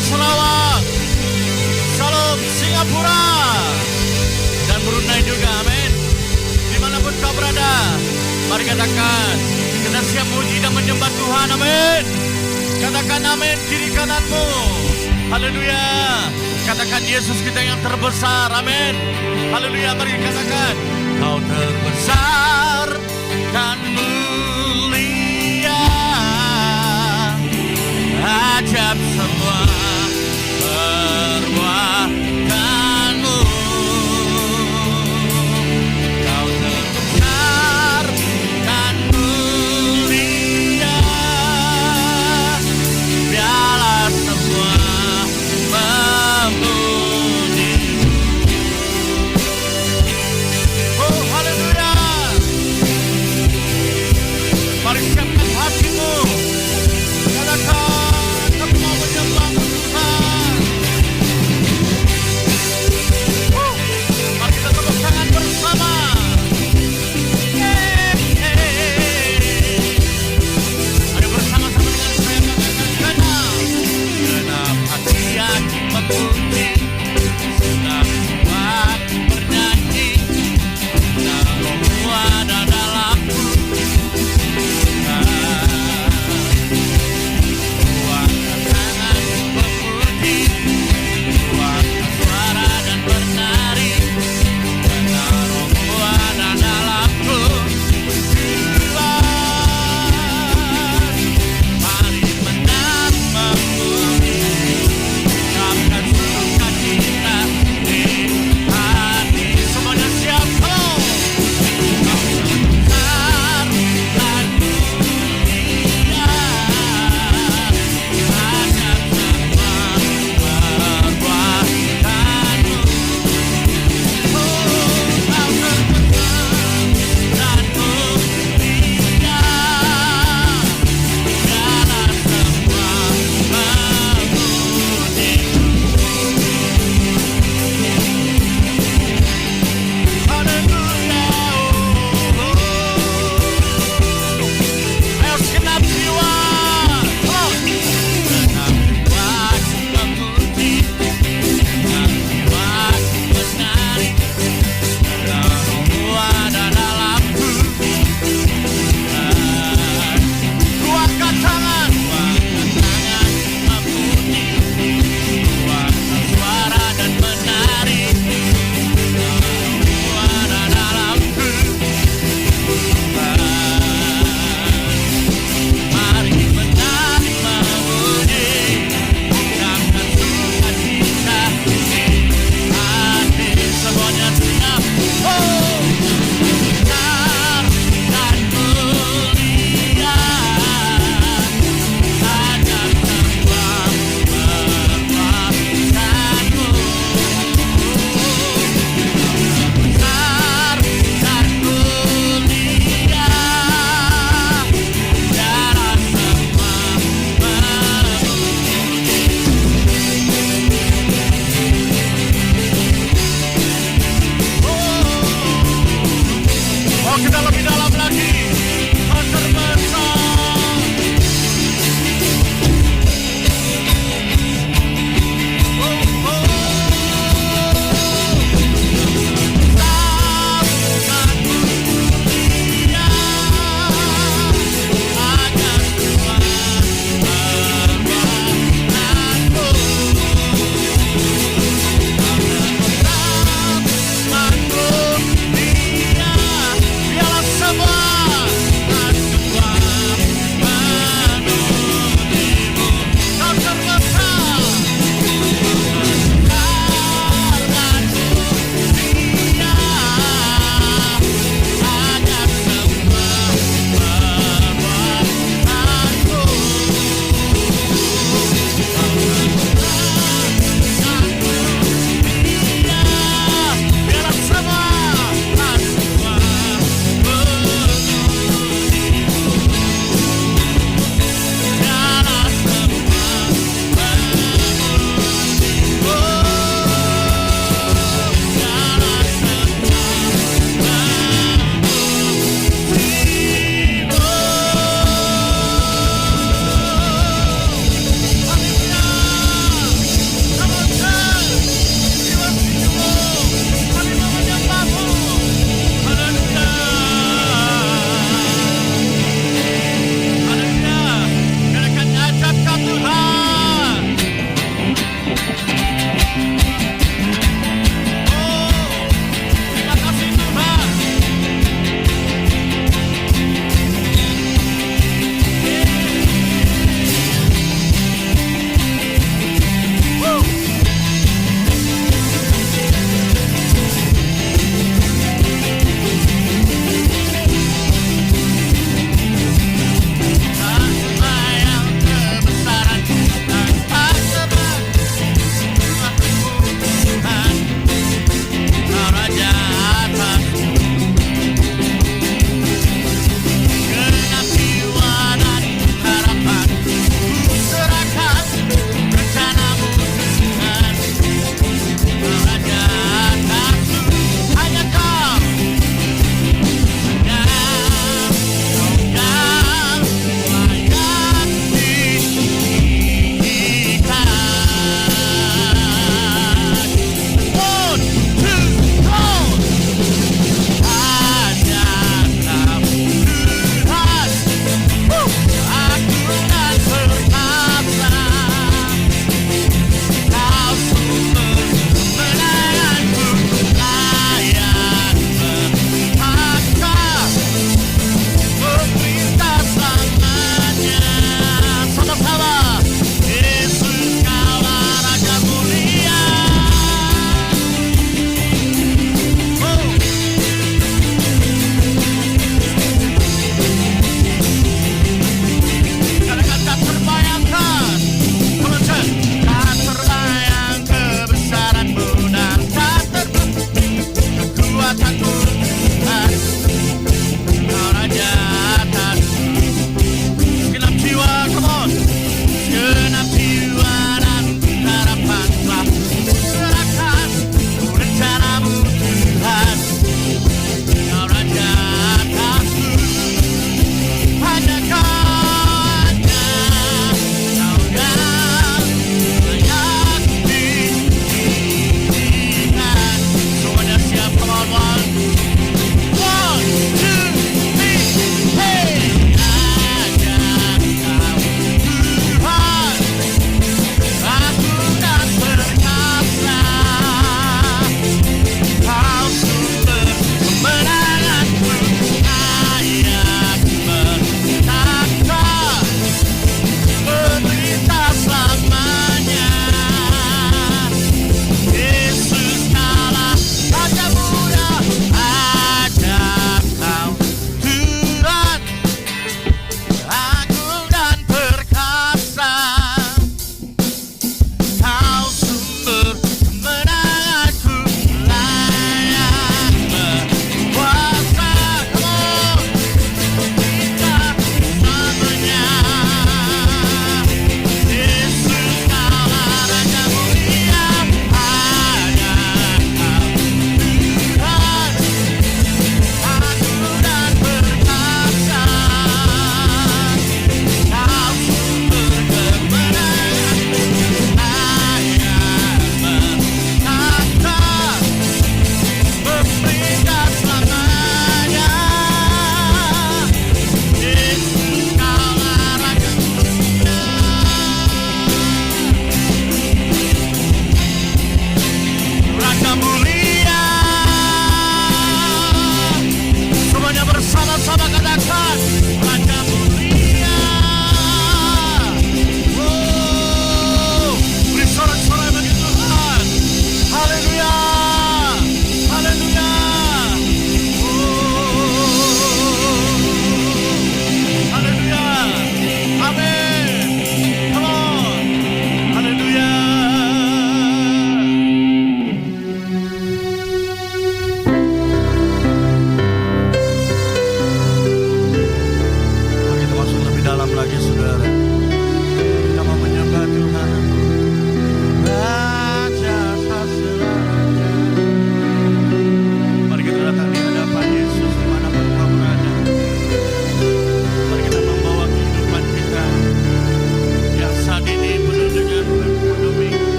Sarawak, Shalom Singapura, dan Brunei juga, amin. Dimanapun kau berada, mari katakan, kita siap memuji dan menyembah Tuhan, amin. Katakan amin kiri kananmu, haleluya. Katakan Yesus kita yang terbesar, amin. Haleluya, mari katakan, kau terbesar dan mulia, ajab semua perbuatanmu. Kau terbesar dan mulia, biarlah semua memuji-Mu. Oh haleluya. Mari siapkan hatimu, katakan kami mau menyembah-Mu.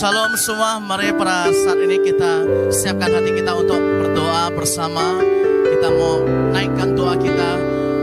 Shalom semua, mari pada saat ini kita siapkan hati kita untuk berdoa bersama. Kita mau naikkan doa kita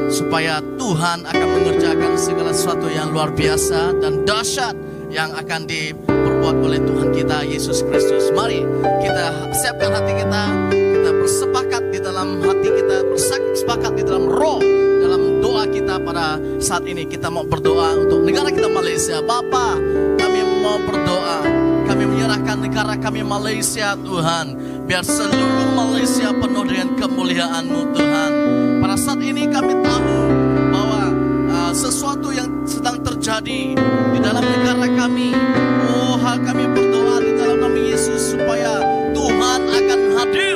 supaya Tuhan akan mengerjakan segala sesuatu yang luar biasa dan dahsyat yang akan diperbuat oleh Tuhan kita Yesus Kristus. Mari kita siapkan hati kita, kita bersepakat di dalam hati kita, bersepakat di dalam roh, dalam doa kita pada saat ini. Kita mau berdoa untuk negara kita Malaysia. Bapa, kami mau berdoa, kami menyerahkan negara kami Malaysia Tuhan, biar seluruh Malaysia penuh dengan kemuliaan-Mu Tuhan. Pada saat ini kami tahu bahwa sesuatu yang sedang terjadi di dalam negara kami. Kami berdoa di dalam nama Yesus supaya Tuhan akan hadir,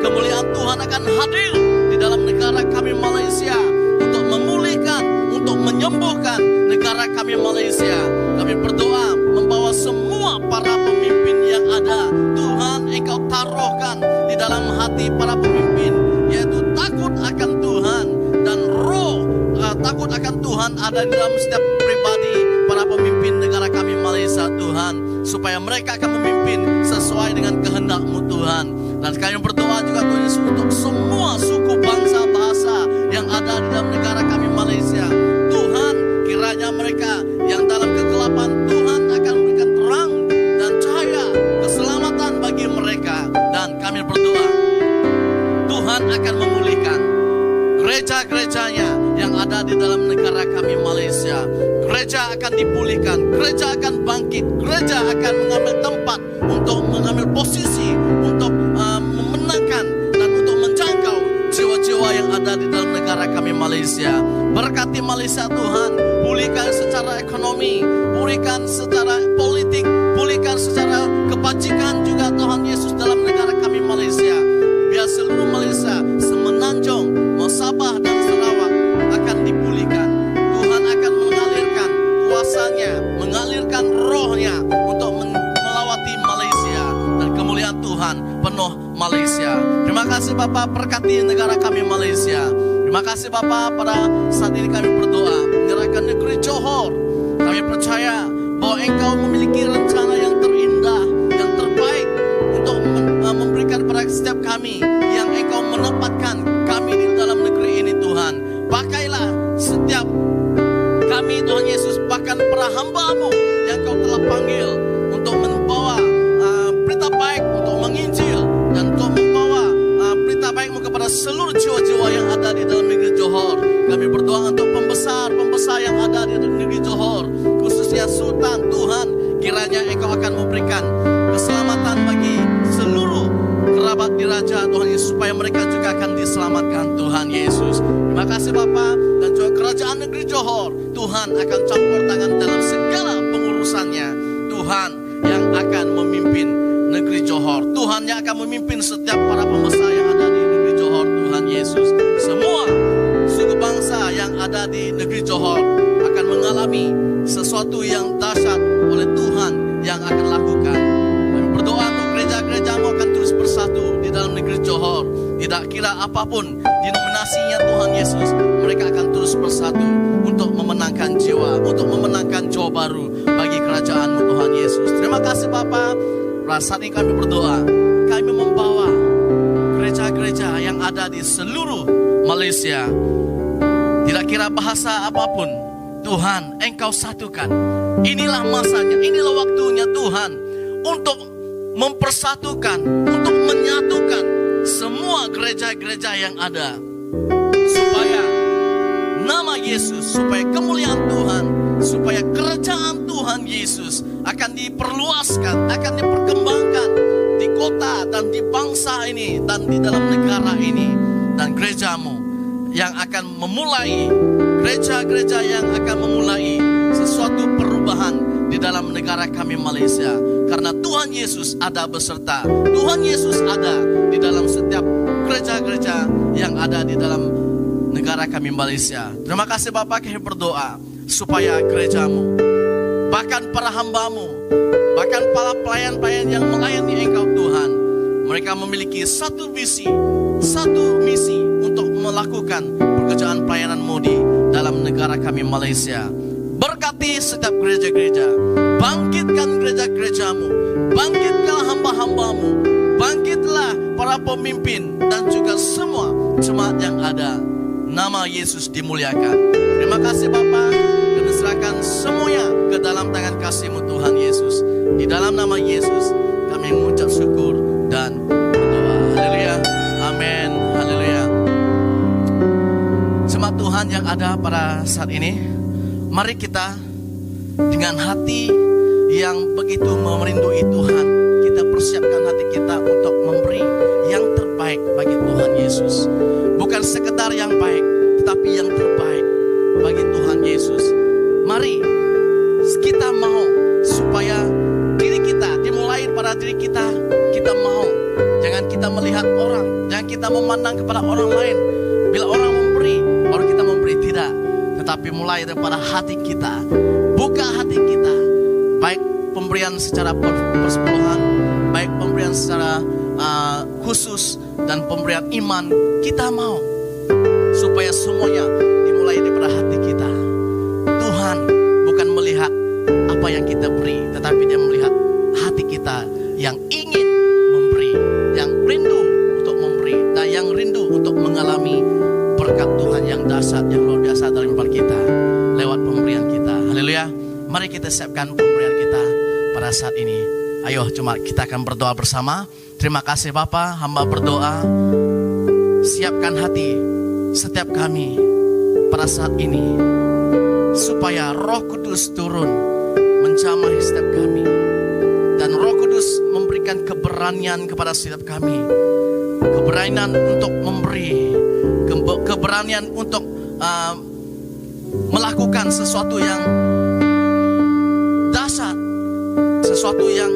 kemuliaan Tuhan akan hadir di dalam negara kami Malaysia untuk memulihkan, untuk menyembuhkan negara kami Malaysia. Kami berdoa membawa semua para pemimpin yang ada, Tuhan Engkau taruhkan di dalam hati para pemimpin, yaitu takut akan Tuhan dan roh takut akan Tuhan ada di dalam setiap pribadi para pemimpin negara kami Malaysia Tuhan, supaya mereka akan memimpin sesuai dengan kehendak-Mu Tuhan. Dan kami berdoa juga Tuhan Yesus untuk semua suku bangsa bahasa yang ada di dalam negara kami Malaysia. Tuhan, kiranya mereka yang dalam kegelapan, Tuhan akan memberikan terang dan cahaya keselamatan bagi mereka. Dan kami berdoa Tuhan akan memulihkan gereja-gerejanya yang ada di dalam negara kami Malaysia. Gereja akan dipulihkan, gereja akan bangkit, gereja akan mengambil tempat untuk mengambil posisi untuk memenangkan dan untuk menjangkau jiwa-jiwa yang ada di dalam negara kami Malaysia. Berkati Malaysia Tuhan, pulihkan secara ekonomi, pulihkan secara politik, pulihkan secara kebajikan juga Tuhan Yesus dalam negara kami Malaysia. Biar seluruh Malaysia, Semenanjung, Sabah dan Sarawak akan dipulihkan. Tuhan akan mengalirkan kuasanya, mengalirkan rohnya untuk melawati Malaysia, dan kemuliaan Tuhan penuh Malaysia. Terima kasih Bapa, berkati negara kami Malaysia. Terima kasih Bapa, pada saat ini kami berdoa menyerahkan negeri Johor. Kami percaya bahwa Engkau memiliki rencana yang terindah, yang terbaik untuk memberikan pada setiap kami yang Engkau menempatkan kami di dalam negeri ini Tuhan. Pakailah setiap kami Tuhan Yesus, bahkan para hamba-Mu yang Kau telah panggil untuk membawa berita baik, untuk menginjil dan untuk membawa berita baik-Mu kepada seluruh jiwa-jiwa yang ada di dalam negeri Johor. Kami berdoa untuk pembesar-pembesar yang ada di negeri Johor, khususnya Sultan. Tuhan, kiranya Engkau akan memberikan keselamatan bagi seluruh kerabat diraja Tuhan Yesus, supaya mereka juga akan diselamatkan Tuhan Yesus. Terima kasih Bapa, dan juga kerajaan negeri Johor, Tuhan akan campur tangan dalam segala pengurusannya. Tuhan yang akan memimpin negeri Johor, Tuhan yang akan memimpin setiap para pembesar yang ada di negeri Johor Tuhan Yesus. Semua suku bangsa yang ada di negeri Johor akan mengalami sesuatu yang dahsyat oleh Tuhan yang akan lakukan. Kami berdoa untuk gereja-gereja-Mu akan terus bersatu di dalam negeri Johor. Tidak kira apapun denominasinya Tuhan Yesus, mereka akan terus bersatu untuk memenangkan jiwa, untuk memenangkan Johor baru bagi kerajaan-Mu Tuhan Yesus. Terima kasih Bapa. Saat ini kami berdoa, kami membawa gereja-gereja yang ada di seluruh Malaysia. Tidak kira bahasa apapun, Tuhan Engkau satukan. Inilah masanya, inilah waktunya Tuhan untuk mempersatukan, untuk menyatukan semua gereja-gereja yang ada, supaya nama Yesus, supaya kemuliaan Tuhan, supaya kerajaan Tuhan Yesus akan diperluaskan, akan diperkembangkan di kota dan di bangsa ini dan di dalam negara ini. Dan gereja-Mu yang akan memulai, gereja-gereja yang akan memulai sesuatu perubahan di dalam negara kami Malaysia. Karena Tuhan Yesus ada beserta, Tuhan Yesus ada di dalam setiap gereja-gereja yang ada di dalam negara kami Malaysia. Terima kasih Bapak, kami berdoa supaya gereja-Mu, bahkan para hamba-Mu, bahkan para pelayan-pelayan yang melayani Engkau Tuhan, mereka memiliki satu visi, satu misi untuk melakukan pekerjaan pelayanan-Mu di dalam negara kami Malaysia. Berkati setiap gereja-gereja, bangkitkan gereja-gereja-Mu, Bangkitlah hamba-hambamu, bangkitlah para pemimpin dan juga semua jemaat yang ada. Nama Yesus dimuliakan. Terima kasih Bapa, kami serahkan semuanya ke dalam tangan kasih-Mu Tuhan Yesus. Di dalam nama Yesus kami mengucap syukur dan berdoa. Haleluya, amin, haleluya. Jemaat Tuhan yang ada pada saat ini, mari kita dengan hati yang begitu merindui Tuhan, kita persiapkan hati kita untuk memberi yang terbaik bagi Tuhan Yesus. Bukan sekedar yang baik, tetapi yang terbaik bagi Tuhan Yesus. Mari kita mau supaya diri kita dimulai pada diri kita. Kita mau, jangan kita melihat orang, jangan kita memandang kepada orang lain. Bila orang memberi, baru kita memberi, tidak. Tetapi mulai daripada hati kita. Buka hati kita, baik pemberian secara persepuluhan, baik pemberian secara khusus, dan pemberian iman. Kita mau supaya semuanya dimulai daripada hati kita. Tuhan bukan melihat apa yang kita beri, tetapi Dia melihat hati kita yang ingin memberi, yang rindu untuk memberi, dan yang rindu untuk mengalami berkat Tuhan yang dahsyat, yang luar biasa dalam hidup kita lewat pemberian kita. Haleluya. Mari kita siapkan pemberian kita pada saat ini. Ayo, cuma kita akan berdoa bersama. Terima kasih Bapa, hamba berdoa. Siapkan hati setiap kami pada saat ini, supaya Roh Kudus turun menjamah setiap kami, dan Roh Kudus memberikan keberanian kepada setiap kami, keberanian untuk memberi, keberanian untuk melakukan sesuatu yang dahsyat, sesuatu yang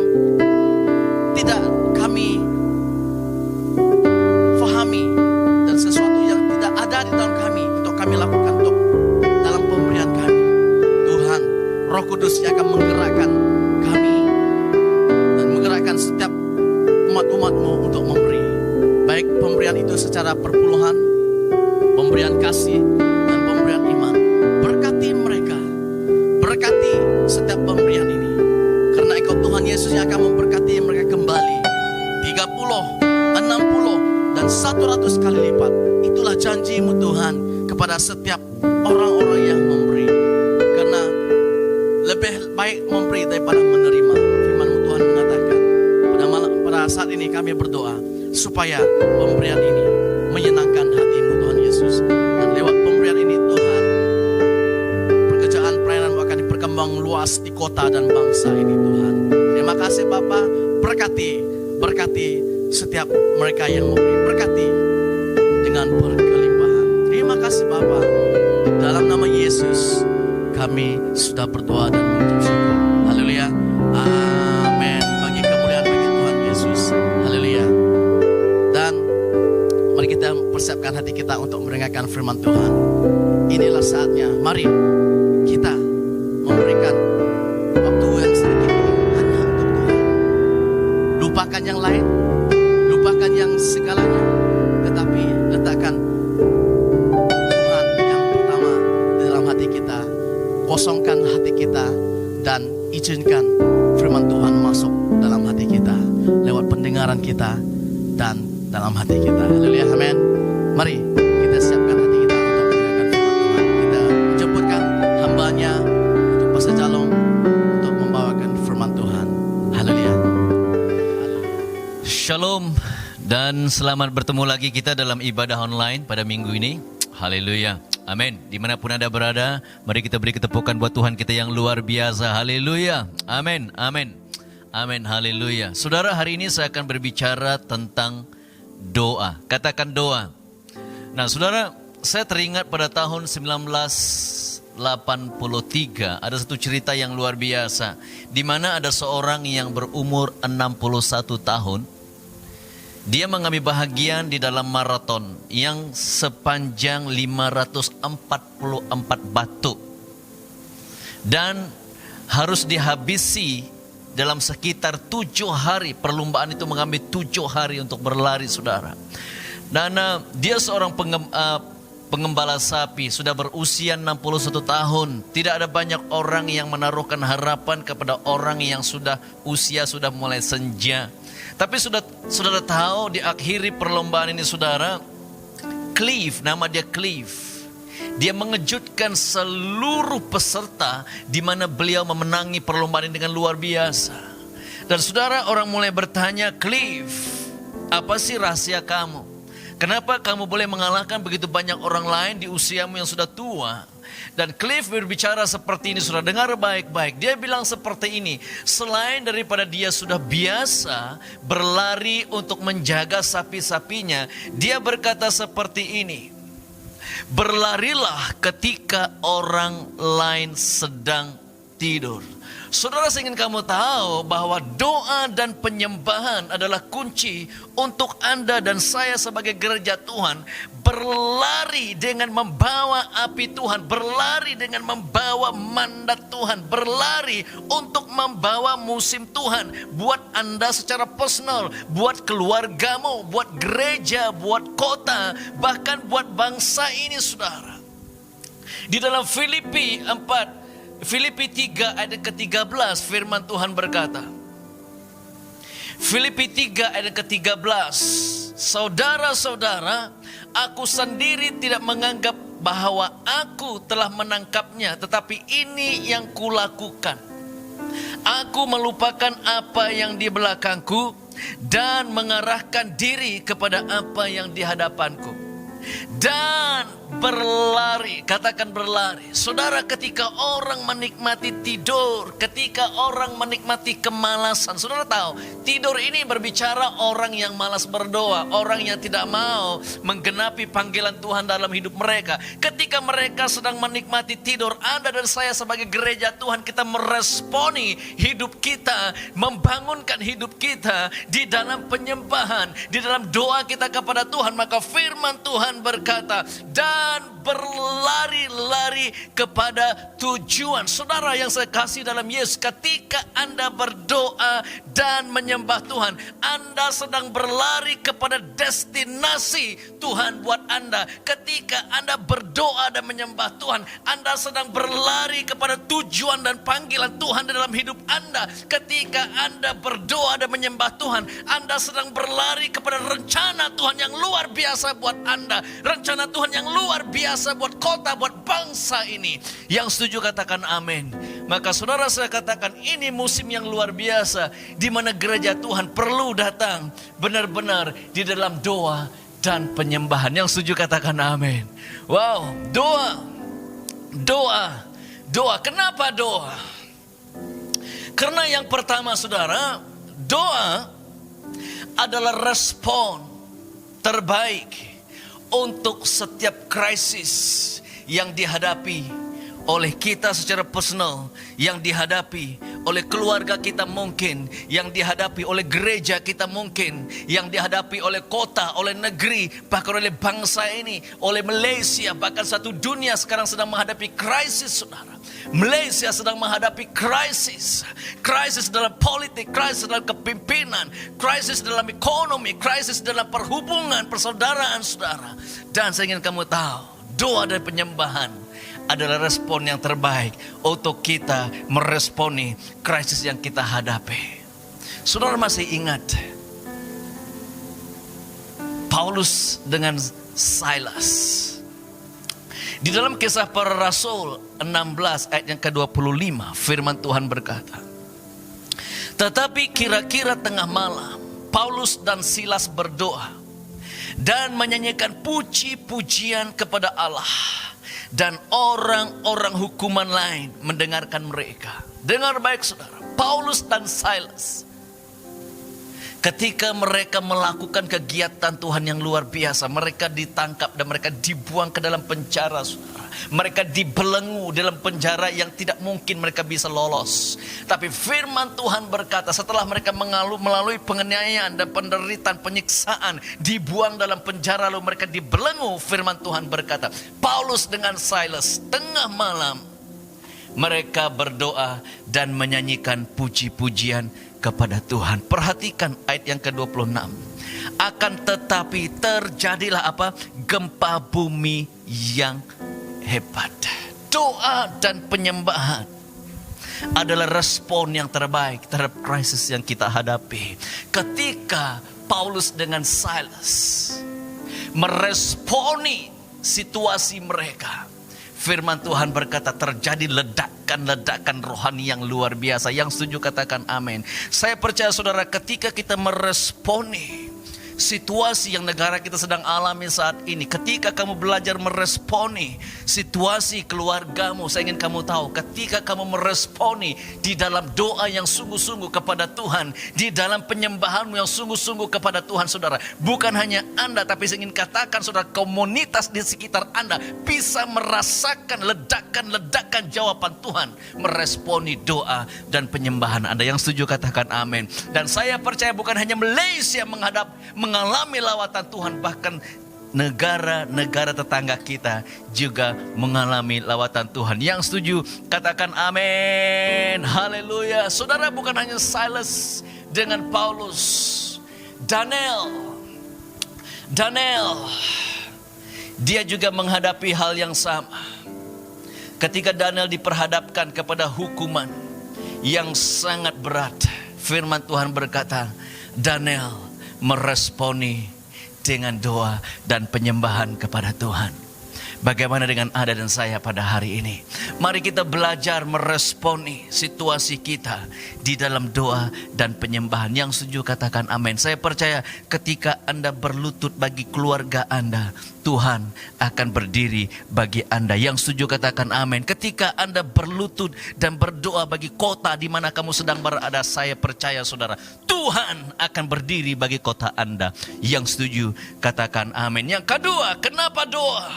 tidak kami fahami, dan sesuatu yang tidak ada di dalam kami untuk kami lakukan untuk dalam pemberian kami. Tuhan, Roh Kudus yang akan menggerakkan kami dan menggerakkan setiap umat-umat-Mu untuk memberi, baik pemberian itu secara perpuluhan, pemberian kasih, dan pemberian iman. Berkati mereka, berkati setiap pemberian ini, karena Engkau Tuhan Yesus yang akan memberkati mereka kembali 30, 60, dan 100 kali lipat. Itulah janji-Mu Tuhan kepada setiap orang-orang yang memberi, karena lebih baik memberi daripada menerima. Firman-Mu Tuhan mengatakan. Pada saat ini kami berdoa supaya pemberian ini menyenangkan hati-Mu Tuhan Yesus, dan lewat pemberian ini Tuhan, pekerjaan pelayanan akan diperkembang luas di kota dan bangsa ini Tuhan. Terima kasih Bapa, berkati setiap mereka yang memberi, berkati dengan berkelimpahan. Terima kasih Bapa, dalam nama Yesus kami sudah berdoa dan mengucap syukur. Haleluya, amin. Bagi kemuliaan bagi Tuhan Yesus. Haleluya. Dan mari kita persiapkan hati kita untuk mendengarkan firman Tuhan. Inilah saatnya, mari kita memberikan waktu yang sedikit ini hanya untuk Tuhan. Lupakan yang lain, lupakan yang segalanya, tetapi letakkan Tuhan yang pertama di dalam hati kita. Kosongkan hati kita dan izinkan firman Tuhan masuk dalam hati kita lewat pendengaran kita dan dalam hati kita. Haleluya, amin. Mari kita siapkan hati kita untuk mendengarkan firman Tuhan. Kita jemputkan hambanya untuk Pastor Jalong untuk membawakan firman Tuhan. Haleluya. Shalom dan selamat bertemu lagi kita dalam ibadah online pada minggu ini. Haleluya, amin. Dimanapun Anda berada, mari kita beri ketepukan buat Tuhan kita yang luar biasa. Haleluya, amin, amin, amin, haleluya. Saudara, hari ini saya akan berbicara tentang doa. Katakan doa. Nah saudara, saya teringat pada tahun 1983 ada satu cerita yang luar biasa, di mana ada seorang yang berumur 61 tahun. Dia mengambil bahagian di dalam maraton yang sepanjang 544 batu dan harus dihabisi dalam sekitar 7 hari. Perlombaan itu mengambil 7 hari untuk berlari, saudara. Dan dia seorang pengembala sapi, sudah berusia 61 tahun. Tidak ada banyak orang yang menaruhkan harapan kepada orang yang sudah mulai senja. Tapi saudara tahu di akhiri perlombaan ini saudara, Cliff, nama dia Cliff, dia mengejutkan seluruh peserta di mana beliau memenangi perlombaan ini dengan luar biasa. Dan saudara, orang mulai bertanya, Cliff, apa sih rahasia kamu? Kenapa kamu boleh mengalahkan begitu banyak orang lain di usiamu yang sudah tua? Dan Cliff berbicara seperti ini, saudara, dengar baik-baik. Dia bilang seperti ini, selain daripada dia sudah biasa berlari untuk menjaga sapi-sapinya, dia berkata seperti ini, berlarilah ketika orang lain sedang tidur. Saudara, saya ingin kamu tahu bahwa doa dan penyembahan adalah kunci untuk Anda dan saya sebagai gereja Tuhan berlari dengan membawa api Tuhan, berlari dengan membawa mandat Tuhan, berlari untuk membawa musim Tuhan buat Anda secara personal, buat keluargamu, buat gereja, buat kota, bahkan buat bangsa ini, saudara. Di dalam Filipi 3 ayat ke-13 firman Tuhan berkata, Filipi 3 ayat ke-13, saudara-saudara, aku sendiri tidak menganggap bahwa aku telah menangkapnya, tetapi ini yang kulakukan. Aku melupakan apa yang di belakangku dan mengarahkan diri kepada apa yang di hadapanku. Dan berlari, katakan berlari. Saudara, ketika orang menikmati tidur, ketika orang menikmati kemalasan, saudara tahu, tidur ini berbicara orang yang malas berdoa, orang yang tidak mau menggenapi panggilan Tuhan dalam hidup mereka. Ketika mereka sedang menikmati tidur, Anda dan saya sebagai gereja Tuhan, kita meresponi hidup kita, membangunkan hidup kita di dalam penyembahan, di dalam doa kita kepada Tuhan. Maka firman Tuhan berkata, dan berlari-lari kepada tujuan. Saudara yang saya kasih dalam Yesus, ketika Anda berdoa dan menyembah Tuhan, Anda sedang berlari kepada destinasi Tuhan buat Anda. Ketika Anda berdoa dan menyembah Tuhan, Anda sedang berlari kepada tujuan dan panggilan Tuhan dalam hidup Anda. Ketika Anda berdoa dan menyembah Tuhan, Anda sedang berlari kepada rencana Tuhan yang luar biasa buat Anda. Rencana Tuhan yang luar biasa buat kota, buat bangsa ini. Yang setuju katakan amin. Maka saudara, saya katakan ini musim yang luar biasa, di mana gereja Tuhan perlu datang benar-benar di dalam doa dan penyembahan. Yang setuju katakan amin. Wow, doa. Kenapa doa? Karena yang pertama, saudara, doa adalah respon terbaik untuk setiap krisis yang dihadapi oleh kita secara personal, yang dihadapi oleh keluarga kita mungkin, yang dihadapi oleh gereja kita mungkin, yang dihadapi oleh kota, oleh negeri, bahkan oleh bangsa ini, oleh Malaysia, bahkan satu dunia sekarang sedang menghadapi krisis, saudara. Malaysia sedang menghadapi krisis dalam politik, krisis dalam kepimpinan, krisis dalam ekonomi, krisis dalam perhubungan, persaudaraan, saudara. Dan saya ingin kamu tahu, doa dan penyembahan adalah respon yang terbaik untuk kita meresponi krisis yang kita hadapi. Saudara masih ingat Paulus dengan Silas? Di dalam Kisah Para Rasul 16 ayat yang ke-25, firman Tuhan berkata, tetapi kira-kira tengah malam, Paulus dan Silas berdoa dan menyanyikan puji-pujian kepada Allah, dan orang-orang hukuman lain mendengarkan mereka. Dengar baik, saudara, Paulus dan Silas, ketika mereka melakukan kegiatan Tuhan yang luar biasa, mereka ditangkap dan mereka dibuang ke dalam penjara, saudara. Mereka dibelenggu dalam penjara yang tidak mungkin mereka bisa lolos. Tapi firman Tuhan berkata, setelah mereka melalui penganiayaan dan penderitaan, penyiksaan, dibuang dalam penjara, lalu mereka dibelenggu, firman Tuhan berkata, Paulus dengan Silas tengah malam mereka berdoa dan menyanyikan puji-pujian kepada Tuhan. Perhatikan ayat yang ke-26. Akan tetapi terjadilah apa? Gempa bumi yang hebat. Doa dan penyembahan adalah respon yang terbaik terhadap krisis yang kita hadapi. Ketika Paulus dengan Silas meresponi situasi mereka, firman Tuhan berkata terjadi ledakan-ledakan rohani yang luar biasa. Yang setuju katakan amin. Saya percaya saudara, ketika kita meresponi situasi yang negara kita sedang alami saat ini, ketika kamu belajar meresponi situasi keluargamu, saya ingin kamu tahu, ketika kamu meresponi di dalam doa yang sungguh-sungguh kepada Tuhan, di dalam penyembahanmu yang sungguh-sungguh kepada Tuhan, saudara, bukan hanya Anda, tapi saya ingin katakan saudara, komunitas di sekitar Anda bisa merasakan ledakan-ledakan jawaban Tuhan meresponi doa dan penyembahan Anda. Yang setuju katakan amin. Dan saya percaya bukan hanya Malaysia mengalami lawatan Tuhan, bahkan negara-negara tetangga kita juga mengalami lawatan Tuhan. Yang setuju katakan amin. Haleluya. Saudara, bukan hanya Silas dengan Paulus, Daniel dia juga menghadapi hal yang sama. Ketika Daniel diperhadapkan kepada hukuman yang sangat berat, firman Tuhan berkata, Daniel meresponi dengan doa dan penyembahan kepada Tuhan. Bagaimana dengan Anda dan saya pada hari ini? Mari kita belajar meresponi situasi kita di dalam doa dan penyembahan. Yang setuju katakan amin. Saya percaya ketika Anda berlutut bagi keluarga Anda, Tuhan akan berdiri bagi Anda. Yang setuju katakan amin. Ketika Anda berlutut dan berdoa bagi kota di mana kamu sedang berada, saya percaya saudara, Tuhan akan berdiri bagi kota Anda. Yang setuju katakan amin. Yang kedua, kenapa doa?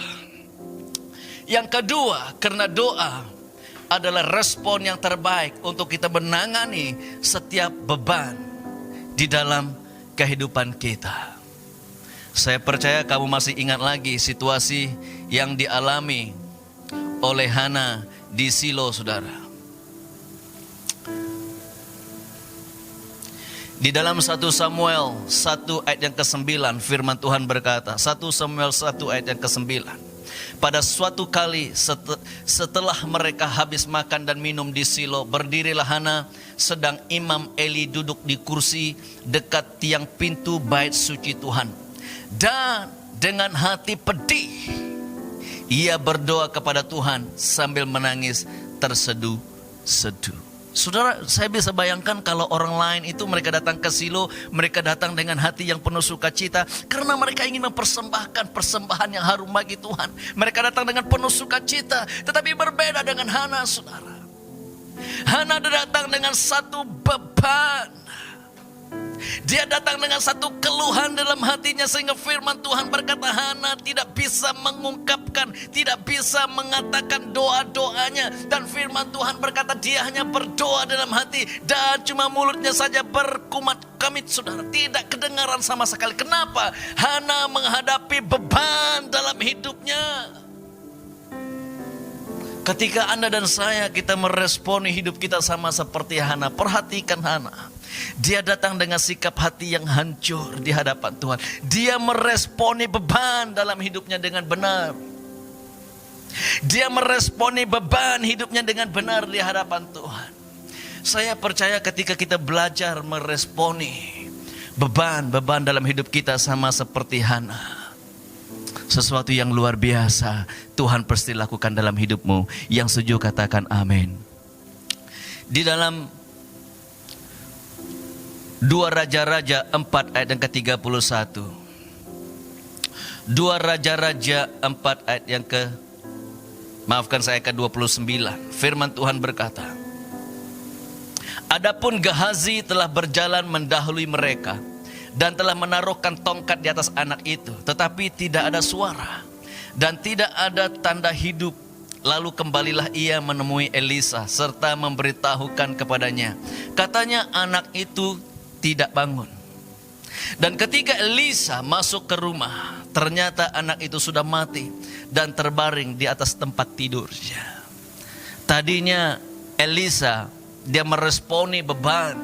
Yang kedua, karena doa adalah respon yang terbaik untuk kita menangani setiap beban di dalam kehidupan kita. Saya percaya kamu masih ingat lagi situasi yang dialami oleh Hana di Silo, saudara. Di dalam 1 Samuel 1 ayat yang ke-9, firman Tuhan berkata, 1 Samuel 1 ayat yang ke-9. Pada suatu kali setelah mereka habis makan dan minum di Silo, berdirilah Hana sedang Imam Eli duduk di kursi dekat tiang pintu bait suci Tuhan. Dan dengan hati pedih ia berdoa kepada Tuhan sambil menangis terseduh-seduh. Saudara, saya bisa bayangkan kalau orang lain itu mereka datang ke Silo, mereka datang dengan hati yang penuh sukacita karena mereka ingin mempersembahkan persembahan yang harum bagi Tuhan. Mereka datang dengan penuh sukacita, tetapi berbeda dengan Hana, saudara. Hana datang dengan satu beban. Dia datang dengan satu keluhan dalam hatinya, sehingga firman Tuhan berkata Hana tidak bisa mengungkapkan, tidak bisa mengatakan doa-doanya. Dan firman Tuhan berkata dia hanya berdoa dalam hati dan cuma mulutnya saja berkumat-kamit, saudara. Tidak kedengaran sama sekali. Kenapa? Hana menghadapi beban dalam hidupnya. Ketika Anda dan saya kita meresponi hidup kita sama seperti Hana. Perhatikan Hana. Dia datang dengan sikap hati yang hancur di hadapan Tuhan. Dia meresponi beban dalam hidupnya dengan benar. Dia meresponi beban hidupnya dengan benar di hadapan Tuhan. Saya percaya ketika kita belajar meresponi beban-beban dalam hidup kita sama seperti Hana, sesuatu yang luar biasa Tuhan pasti lakukan dalam hidupmu. Yang setuju katakan amin. Di dalam 2 Raja-Raja 4 ayat yang ke-31. 2 Raja-Raja 4 ayat yang ke-29. Firman Tuhan berkata, adapun Gehazi telah berjalan mendahului mereka dan telah menaruhkan tongkat di atas anak itu, tetapi tidak ada suara dan tidak ada tanda hidup. Lalu kembalilah ia menemui Elisa serta memberitahukan kepadanya. Katanya anak itu tidak bangun. Dan ketika Elisa masuk ke rumah, ternyata anak itu sudah mati dan terbaring di atas tempat tidurnya. Tadinya Elisa dia meresponi beban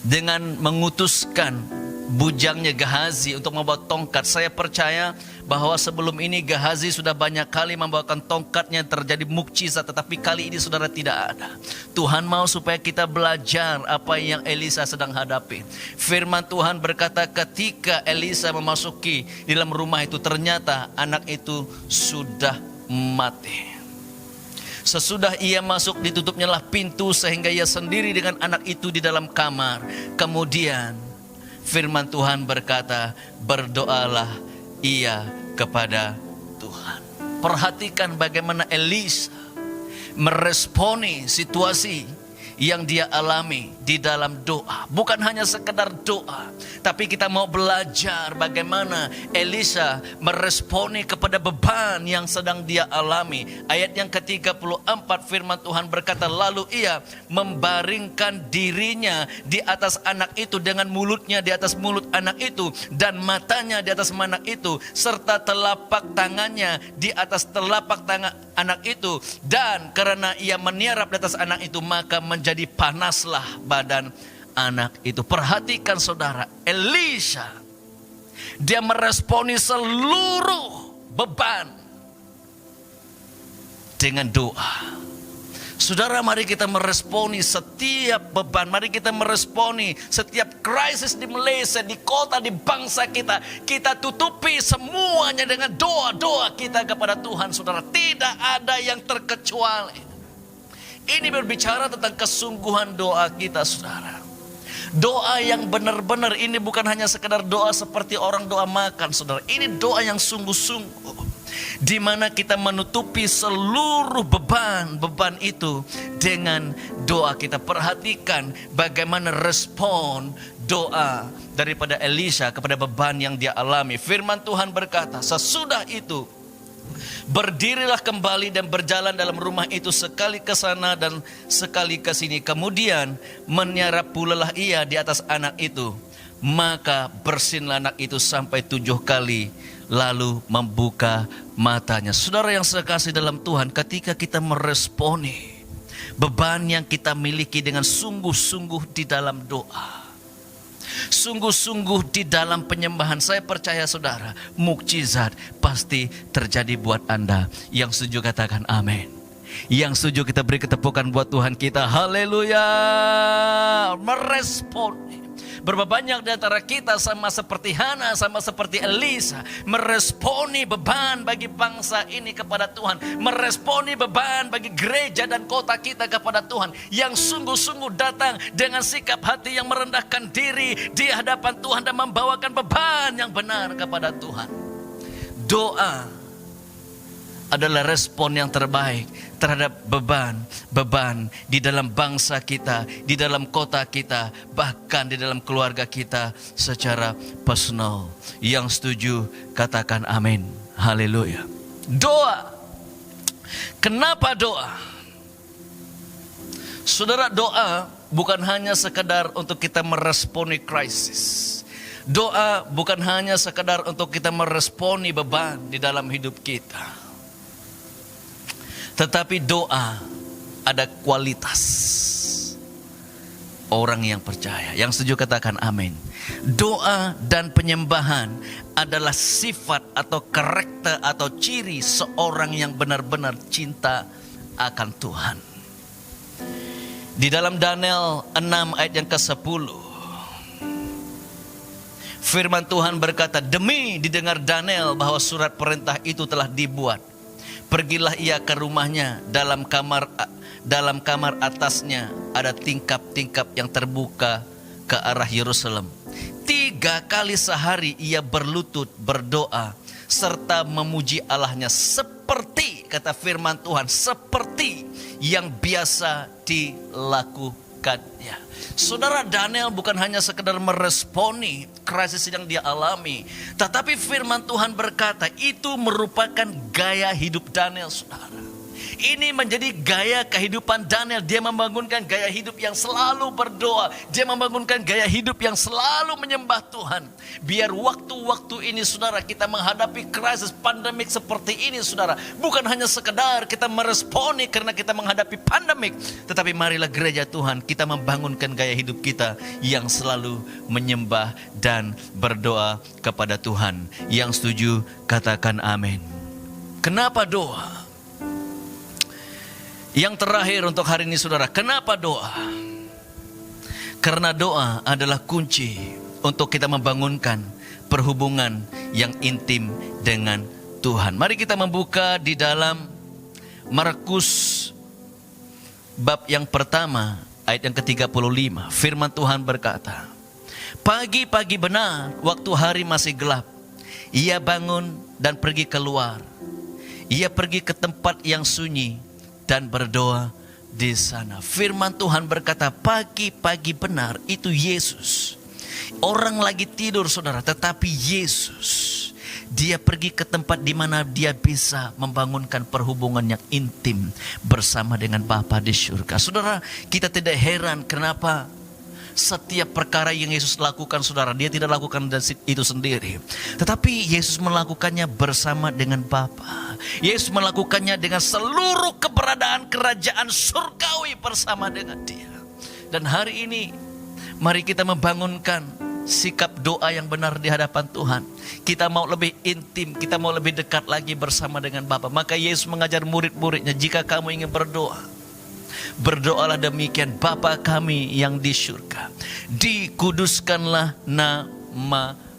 dengan mengutuskan bujangnya Gehazi untuk membawa tongkat. Saya percaya bahwa sebelum ini Gehazi sudah banyak kali membawakan tongkatnya, terjadi mukjizat, tetapi kali ini saudara tidak ada. Tuhan mau supaya kita belajar apa yang Elisa sedang hadapi. Firman Tuhan berkata ketika Elisa memasuki di dalam rumah itu, ternyata anak itu sudah mati. Sesudah ia masuk, ditutupnya lah pintu sehingga ia sendiri dengan anak itu di dalam kamar. Kemudian firman Tuhan berkata, berdoalah ia kepada Tuhan. Perhatikan bagaimana Elisa meresponi situasi yang dia alami di dalam doa. Bukan hanya sekedar doa, tapi kita mau belajar bagaimana Elisa meresponi kepada beban yang sedang dia alami. Ayat yang ke-34 firman Tuhan berkata, lalu ia membaringkan dirinya di atas anak itu, dengan mulutnya di atas mulut anak itu, dan matanya di atas anak itu, serta telapak tangannya di atas telapak tangan anak itu. Dan karena ia meniarap di atas anak itu, maka menjadi panaslah badan anak itu. Perhatikan saudara, Elisa dia meresponi seluruh beban dengan doa. Saudara, mari kita meresponi setiap beban. Mari kita meresponi setiap krisis di Malaysia, di kota, di bangsa kita. Kita tutupi semuanya dengan doa-doa kita kepada Tuhan. Saudara, tidak ada yang terkecuali. Ini berbicara tentang kesungguhan doa kita, saudara. Doa yang benar-benar, ini bukan hanya sekedar doa seperti orang doa makan, saudara. Ini doa yang sungguh-sungguh, di mana kita menutupi seluruh beban itu dengan doa kita. Perhatikan bagaimana respon doa daripada Elisa kepada beban yang dia alami. Firman Tuhan berkata, sesudah itu berdirilah kembali dan berjalan dalam rumah itu, sekali ke sana dan sekali ke sini. Kemudian meniarap pula lah ia di atas anak itu, maka bersinlah anak itu sampai 7 kali, lalu membuka matanya. Saudara yang saya kasih dalam Tuhan, ketika kita meresponi beban yang kita miliki dengan sungguh-sungguh di dalam doa, sungguh-sungguh di dalam penyembahan, saya percaya saudara, mukjizat pasti terjadi buat Anda. Yang setuju katakan amin. Yang setuju kita beri ketepukan buat Tuhan kita. Haleluya. Meresponi. Berapa banyak di antara kita sama seperti Hana, sama seperti Elisa, meresponi beban bagi bangsa ini kepada Tuhan, meresponi beban bagi gereja dan kota kita kepada Tuhan, yang sungguh-sungguh datang dengan sikap hati yang merendahkan diri di hadapan Tuhan dan membawakan beban yang benar kepada Tuhan. Doa adalah respon yang terbaik terhadap beban di dalam bangsa kita, di dalam kota kita, bahkan di dalam keluarga kita secara personal. Yang setuju katakan amin. Haleluya. Doa. Kenapa doa? Saudara, doa bukan hanya sekedar untuk kita meresponi krisis. Doa bukan hanya sekedar untuk kita meresponi beban di dalam hidup kita. Tetapi doa ada kualitas orang yang percaya. Yang setuju katakan amin. Doa dan penyembahan adalah sifat atau karakter atau ciri seorang yang benar-benar cinta akan Tuhan. Di dalam Daniel 6 ayat yang ke-10, firman Tuhan berkata, demi didengar Daniel bahwa surat perintah itu telah dibuat, pergilah ia ke rumahnya, dalam kamar atasnya ada tingkap-tingkap yang terbuka ke arah Yerusalem. 3 kali sehari ia berlutut berdoa serta memuji Allahnya, seperti, kata firman Tuhan, seperti yang biasa dilakukannya. Saudara, Daniel bukan hanya sekedar meresponi krisis yang dia alami, tetapi firman Tuhan berkata itu merupakan gaya hidup Daniel, saudara. ini menjadi gaya kehidupan Daniel. Dia membangunkan gaya hidup yang selalu berdoa. Dia membangunkan gaya hidup yang selalu menyembah Tuhan. Biar waktu-waktu ini saudara, kita menghadapi krisis pandemik seperti ini saudara, bukan hanya sekedar kita meresponi karena kita menghadapi pandemik, tetapi marilah gereja Tuhan, kita membangunkan gaya hidup kita yang selalu menyembah dan berdoa kepada Tuhan. Yang setuju katakan amin. Kenapa doa? Yang terakhir untuk hari ini saudara, kenapa doa? Karena doa adalah kunci untuk kita membangunkan perhubungan yang intim dengan Tuhan. Mari kita membuka di dalam Markus bab yang pertama ayat yang ke-35. Firman Tuhan berkata, pagi-pagi benar waktu hari masih gelap, ia bangun dan pergi keluar. Ia pergi ke tempat yang sunyi dan berdoa di sana. Firman Tuhan berkata, pagi-pagi benar itu Yesus. Orang lagi tidur saudara, tetapi Yesus, dia pergi ke tempat di mana dia bisa membangunkan perhubungan yang intim bersama dengan Bapa di surga. Saudara, kita tidak heran kenapa setiap perkara yang Yesus lakukan saudara, dia tidak lakukan itu sendiri, tetapi Yesus melakukannya bersama dengan Bapa. Yesus melakukannya dengan seluruh keberadaan kerajaan surgawi bersama dengan dia. Dan hari ini mari kita membangunkan sikap doa yang benar di hadapan Tuhan. Kita mau lebih intim, kita mau lebih dekat lagi bersama dengan Bapa. Maka Yesus mengajar murid-muridnya, jika kamu ingin berdoa, berdoalah demikian, Bapa kami yang di surga, dikuduskanlah namamu.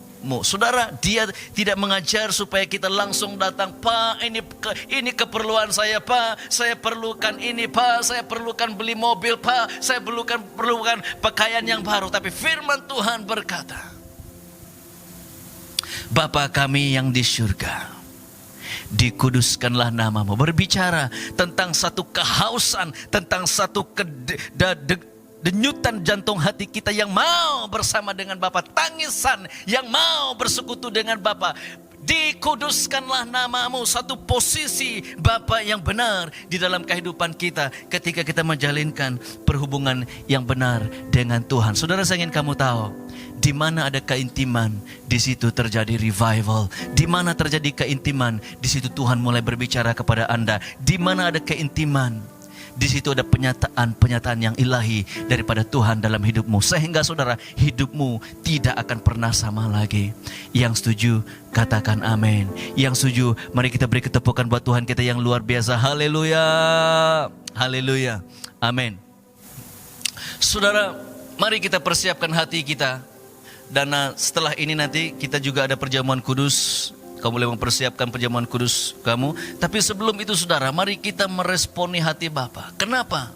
Saudara, dia tidak mengajar supaya kita langsung datang, Pak ini keperluan saya, Pak saya perlukan ini, Pak saya perlukan beli mobil, Pak saya perlukan pakaian yang baru. Tapi firman Tuhan berkata, Bapa kami yang di surga, dikuduskanlah namamu. Berbicara tentang satu kehausan, tentang satu denyutan jantung hati kita yang mau bersama dengan Bapa, tangisan yang mau bersekutu dengan Bapa. Dikuduskanlah namamu, satu posisi Bapa yang benar di dalam kehidupan kita ketika kita menjalinkan perhubungan yang benar dengan Tuhan. Saudara, saya ingin kamu tahu, di mana ada keintiman, di situ terjadi revival. Di mana terjadi keintiman, di situ Tuhan mulai berbicara kepada Anda. Di mana ada keintiman, di situ ada penyataan yang ilahi daripada Tuhan dalam hidupmu. Sehingga saudara, hidupmu tidak akan pernah sama lagi. Yang setuju katakan amin. Yang setuju, mari kita beri ketepukan buat Tuhan kita yang luar biasa. Haleluya, haleluya, amin. Saudara, mari kita persiapkan hati kita. Dan setelah ini nanti kita juga ada perjamuan kudus. Kamu boleh mempersiapkan perjamuan kudus kamu. Tapi sebelum itu saudara, mari kita meresponi hati Bapa. Kenapa?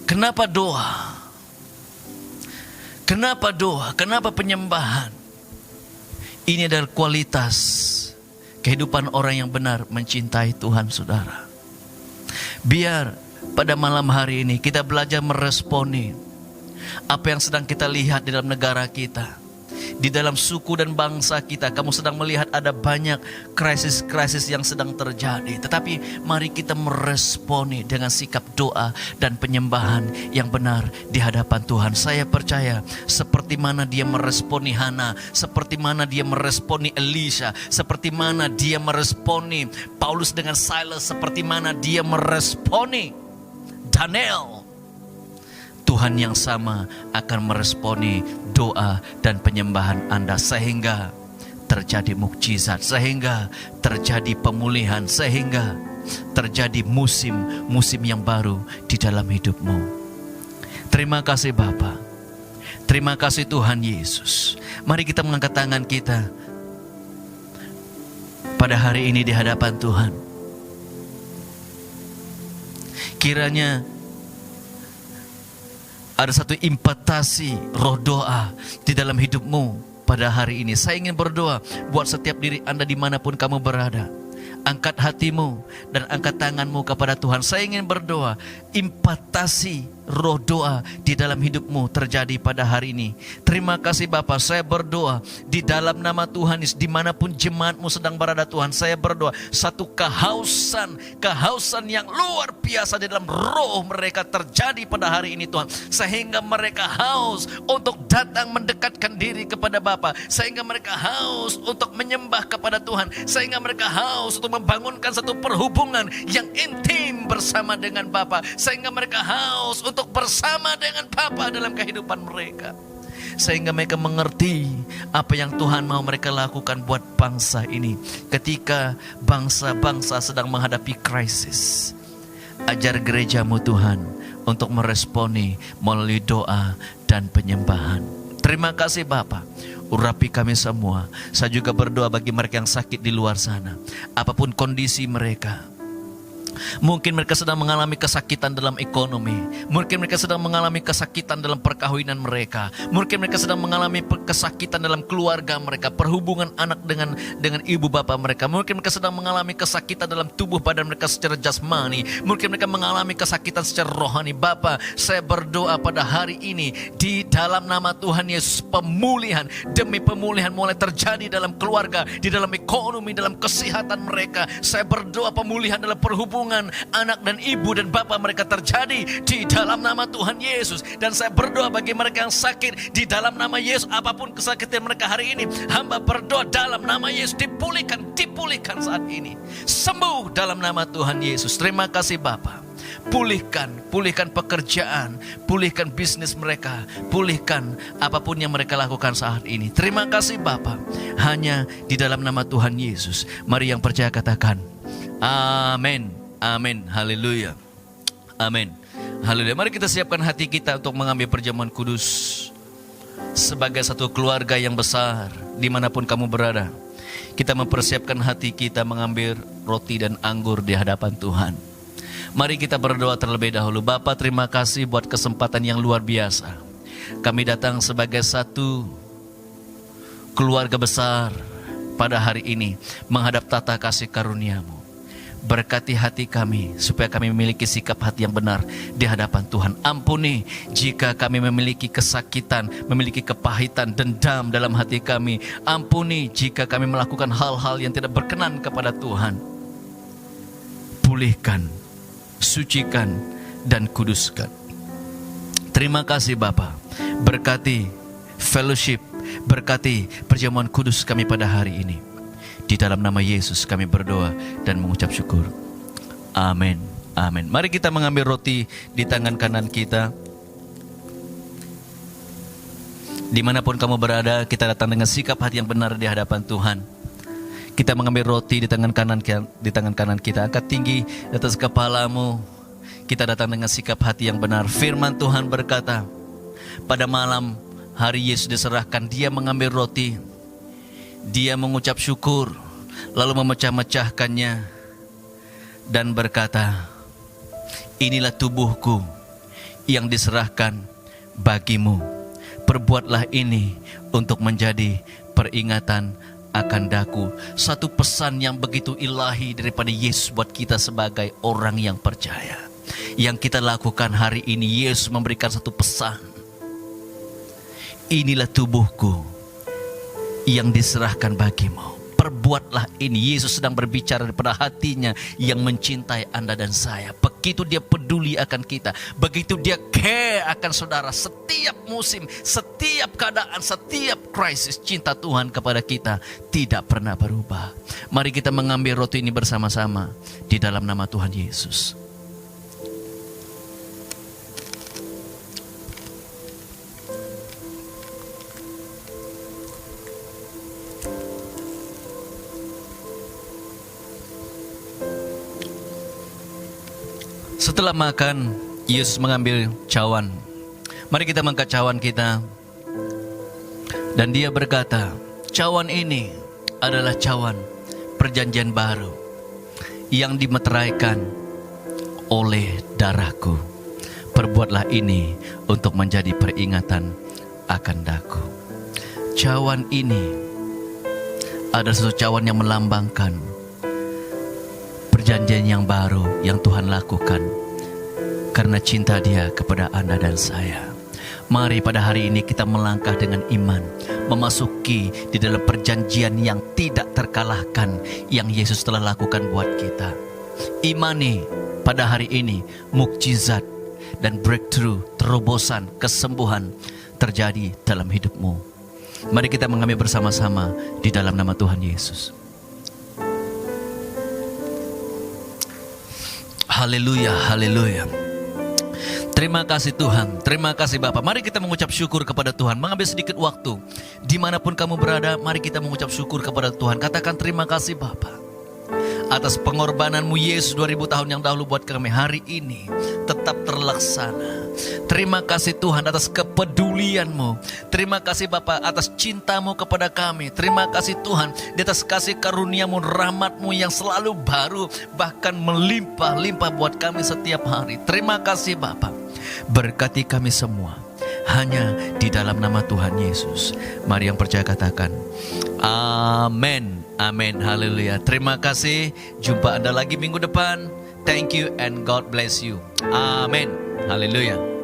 Kenapa doa? Kenapa doa? Kenapa penyembahan? Ini adalah kualitas kehidupan orang yang benar mencintai Tuhan saudara. Biar pada malam hari ini kita belajar meresponi apa yang sedang kita lihat di dalam negara kita, di dalam suku dan bangsa kita. Kamu sedang melihat ada banyak krisis-krisis yang sedang terjadi. Tetapi mari kita meresponi dengan sikap doa dan penyembahan yang benar di hadapan Tuhan. Saya percaya seperti mana dia meresponi Hana, seperti mana dia meresponi Elisha, seperti mana dia meresponi Paulus dengan Silas, seperti mana dia meresponi Daniel, Tuhan yang sama akan meresponi doa dan penyembahan Anda, sehingga terjadi mukjizat, sehingga terjadi pemulihan, sehingga terjadi musim yang baru di dalam hidupmu. Terima kasih Bapa. Terima kasih Tuhan Yesus. Mari kita mengangkat tangan kita pada hari ini di hadapan Tuhan. Kiranya ada satu impatasi roh doa di dalam hidupmu pada hari ini. Saya ingin berdoa buat setiap diri Anda dimanapun kamu berada. Angkat hatimu dan angkat tanganmu kepada Tuhan. Saya ingin berdoa, impatasi roh doa di dalam hidupmu terjadi pada hari ini. Terima kasih Bapa, saya berdoa di dalam nama Tuhan Yesus, dimanapun jemaatmu sedang berada Tuhan, saya berdoa satu kehausan yang luar biasa di dalam roh mereka terjadi pada hari ini Tuhan, sehingga mereka haus untuk datang mendekatkan diri kepada Bapa, sehingga mereka haus untuk menyembah kepada Tuhan, sehingga mereka haus untuk membangunkan satu perhubungan yang intim bersama dengan Bapa, sehingga mereka haus untuk bersama dengan Bapa dalam kehidupan mereka, sehingga mereka mengerti apa yang Tuhan mau mereka lakukan buat bangsa ini ketika bangsa-bangsa sedang menghadapi krisis. Ajar gerejamu Tuhan untuk meresponi melalui doa dan penyembahan. Terima kasih Bapa, urapi kami semua. Saya juga berdoa bagi mereka yang sakit di luar sana, apapun kondisi mereka. Mungkin mereka sedang mengalami kesakitan dalam ekonomi, mungkin mereka sedang mengalami kesakitan dalam perkawinan mereka, mungkin mereka sedang mengalami kesakitan dalam keluarga mereka, perhubungan anak dengan ibu bapa mereka, mungkin mereka sedang mengalami kesakitan dalam tubuh badan mereka secara jasmani, mungkin mereka mengalami kesakitan secara rohani. Bapa, saya berdoa pada hari ini di dalam nama Tuhan Yesus, pemulihan demi pemulihan mulai terjadi dalam keluarga, di dalam ekonomi, dalam kesehatan mereka. Saya berdoa pemulihan dalam perhubungan anak dan ibu dan bapa mereka terjadi di dalam nama Tuhan Yesus. Dan saya berdoa bagi mereka yang sakit di dalam nama Yesus, apapun kesakitan mereka hari ini, hamba berdoa dalam nama Yesus dipulihkan saat ini, sembuh dalam nama Tuhan Yesus. Terima kasih Bapa. Pulihkan pekerjaan, pulihkan bisnis mereka, pulihkan apapun yang mereka lakukan saat ini. Terima kasih Bapa. Hanya di dalam nama Tuhan Yesus. Mari yang percaya katakan amin. Amin. Haleluya. Amin. Haleluya. Mari kita siapkan hati kita untuk mengambil perjamuan kudus sebagai satu keluarga yang besar dimanapun kamu berada. Kita mempersiapkan hati kita mengambil roti dan anggur di hadapan Tuhan. Mari kita berdoa terlebih dahulu. Bapa, terima kasih buat kesempatan yang luar biasa. Kami datang sebagai satu keluarga besar pada hari ini menghadap tata kasih karunia-Mu. Berkati hati kami supaya kami memiliki sikap hati yang benar di hadapan Tuhan. Ampuni jika kami memiliki kesakitan, memiliki kepahitan, dendam dalam hati kami. Ampuni jika kami melakukan hal-hal yang tidak berkenan kepada Tuhan. Pulihkan, sucikan, dan kuduskan. Terima kasih Bapa. Berkati fellowship, berkati perjamuan kudus kami pada hari ini. Di dalam nama Yesus kami berdoa dan mengucap syukur. Amin. Amin. Mari kita mengambil roti di tangan kanan kita. Dimanapun kamu berada, kita datang dengan sikap hati yang benar di hadapan Tuhan. Kita mengambil roti di tangan kanan kita. Angkat tinggi di atas kepalamu. Kita datang dengan sikap hati yang benar. Firman Tuhan berkata, pada malam hari Yesus diserahkan, dia mengambil roti, dia mengucap syukur, lalu memecah-mecahkannya dan berkata, inilah tubuhku yang diserahkan bagimu. Perbuatlah ini untuk menjadi peringatan akan daku. Satu pesan yang begitu ilahi daripada Yesus buat kita sebagai orang yang percaya. Yang kita lakukan hari ini, Yesus memberikan satu pesan. Inilah tubuhku yang diserahkan bagimu. Perbuatlah ini. Yesus sedang berbicara daripada hatinya yang mencintai Anda dan saya. Begitu dia peduli akan kita, begitu dia care akan saudara. Setiap musim, setiap keadaan, setiap krisis, cinta Tuhan kepada kita tidak pernah berubah. Mari kita mengambil roti ini bersama-sama di dalam nama Tuhan Yesus. Setelah makan, Yesus mengambil cawan. Mari kita mengangkat cawan kita. Dan dia berkata, cawan ini adalah cawan perjanjian baru yang dimeteraikan oleh darahku. Perbuatlah ini untuk menjadi peringatan akan daku. Cawan ini adalah satu cawan yang melambangkan perjanjian yang baru yang Tuhan lakukan karena cinta Dia kepada Anda dan saya. Mari pada hari ini kita melangkah dengan iman, memasuki di dalam perjanjian yang tidak terkalahkan yang Yesus telah lakukan buat kita. Imani pada hari ini mukjizat dan breakthrough, terobosan, kesembuhan terjadi dalam hidupmu. Mari kita mengambil bersama-sama di dalam nama Tuhan Yesus. Haleluya, haleluya. Terima kasih Tuhan, terima kasih Bapa. Mari kita mengucap syukur kepada Tuhan. Mengambil sedikit waktu, dimanapun kamu berada, mari kita mengucap syukur kepada Tuhan. Katakan terima kasih Bapa, atas pengorbananmu Yesus 2000 tahun yang dahulu buat kami. Hari ini tetap terlaksana. Terima kasih Tuhan atas kepedulianmu. Terima kasih Bapa atas cintamu kepada kami. Terima kasih Tuhan di atas kasih karuniamu, rahmatmu yang selalu baru, bahkan melimpah-limpah buat kami setiap hari. Terima kasih Bapa. Berkati kami semua hanya di dalam nama Tuhan Yesus. Mari yang percaya katakan amin. Amin, haleluya. Terima kasih. Jumpa Anda lagi minggu depan. Thank you and God bless you. Amin. Haleluya.